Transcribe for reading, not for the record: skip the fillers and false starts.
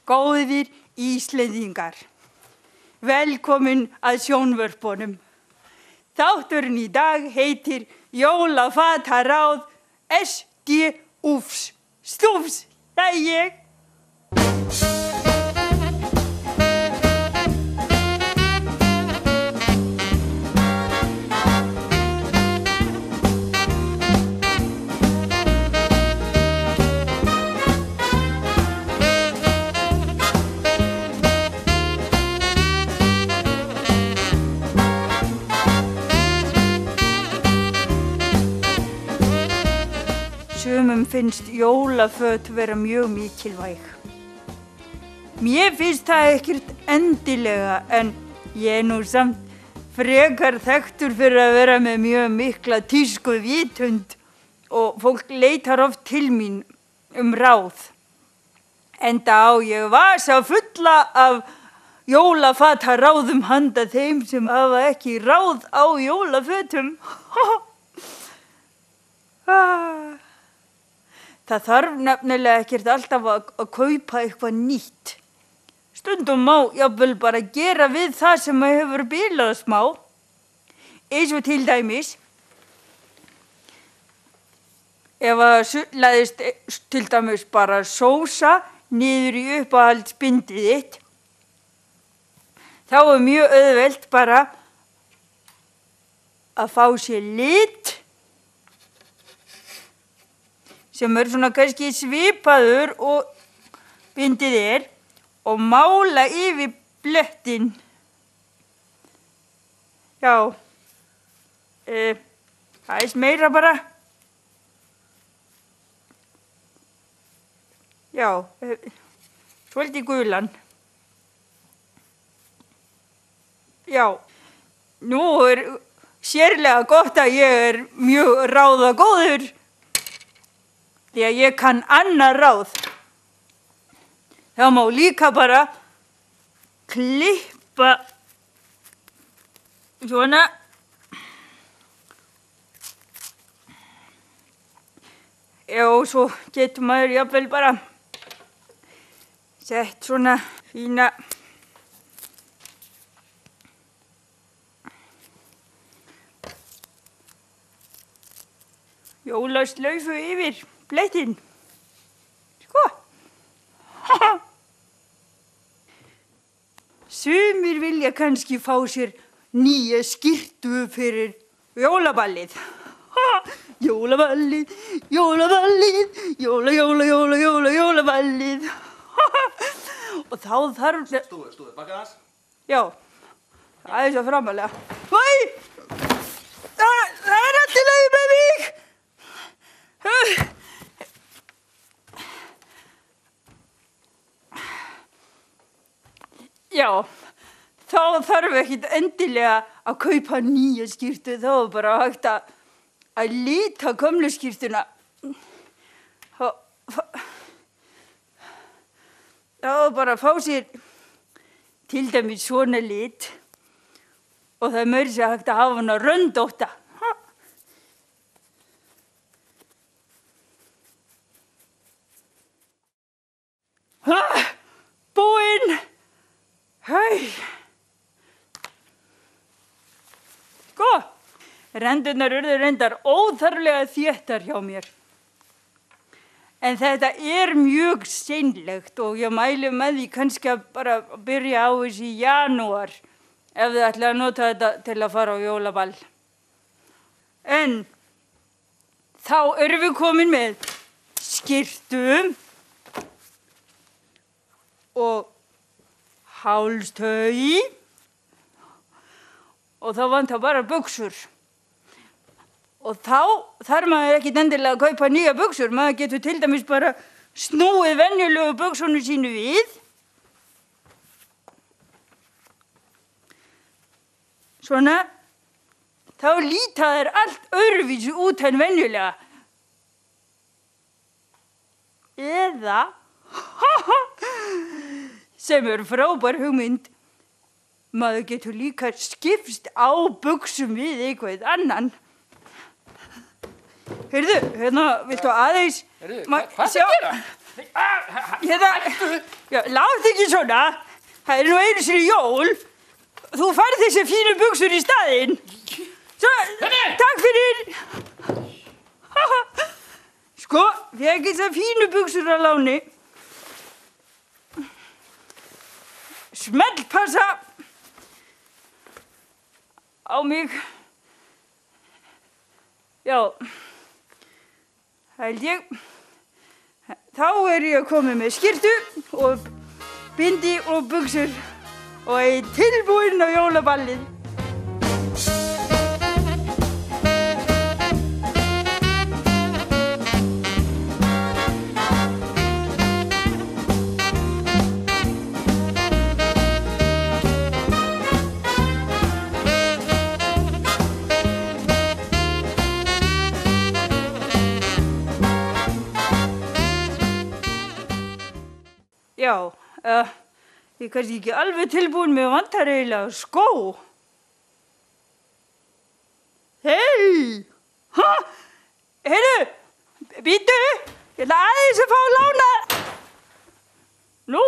Góðir Íslendingar, velkomin að sjónvörpunum. Þátturinn í dag heitir Jólafataráð SD Úfs Stúfs, það ég. Sumum finnst jólaföt vera mjög mikilvæg. Mér finnst það ekkert endilega, en ég nú samt frekar þekktur fyrir að vera með mjög mikla tískuvitund og fólk leitar oft til mín ráð. Enda á ég vasa fulla af jólafataráðum handa þeim sem hafa ekki ráð á jólafötum. Það þarf nefnilega ekkert alltaf að kaupa eitthvað nýtt. Stundum má jafnvel bara gera við það sem hefur bilað smá. Eins og til dæmis, ef að sullaðist til dæmis bara sósa niður í uppáhaldsbindið þitt, þá mjög auðvelt bara að fá sér lit sem svona kannski svipaður og bindið og mála yfir blettin. Já, aðeins meira bara. Já, svolítið gulan. Já, nú sérlega gott að ég mjög ráðagóður. Því að ég kann annað ráð. Það má líka bara klippa svona. Já, svo getur maður jafnvel bara sett svona fína jólaslaufu yfir blettin. Sko. Sumir vilja kannski fá sér nýja skyrtu fyrir jólaballið. Jólaballið, jólaballið, jólaballið. Og þá þarf... Stúðu, bakka þess? Já, það svo framalega. Það allt í lagi með mig! Já, þá þarf ekkert endilega að kaupa nýja skyrtu, þá bara hægt að lita gömlu skyrtuna. Þá bara fá sér til dæmis svona lit og það meira sér hægt að hafa hana röndótta. Búinn! Hæ! Sko, rendurnar urðu reyndar óþarflega þéttar hjá mér. En þetta mjög seinlegt og ég mæli með því kannski að bara byrja á þessu í janúar ef þið ætla að nota þetta til að fara á jólaball. En þá erum við komin með skyrtu og hálstau og þá vantar bara buxur. Og þá þarf maður ekki endilega að kaupa nýja buxur. Maður getur til dæmis bara snúið venjulegu buxunum sínu við. Svona. Þá líta þær allt öðruvísi út en venjulega. Eða sem frábær hugmynd, maður getur líka skipst á buxum við eitthvað annan. Heyrðu, hérna, viltu aðeins... Heyrðu, hvað er það að gera? Já, látt ekki svona. Það nú einu sinni jól. Þú færð þessi fínu buxur í staðinn. Svo, takk fyrir. Sko, fekk þessar fínu buxur að láni. Smellpassa á mig. Já, held ég. Þá ég komið með skyrtu og bindi og buxur og tilbúinn á jólaballið. Já, ég kannski ekki alveg tilbúin með vantar eiginlega skó. Hei! Heyrðu, bíddu, ég ætla aðeins að fá að lána. Nú.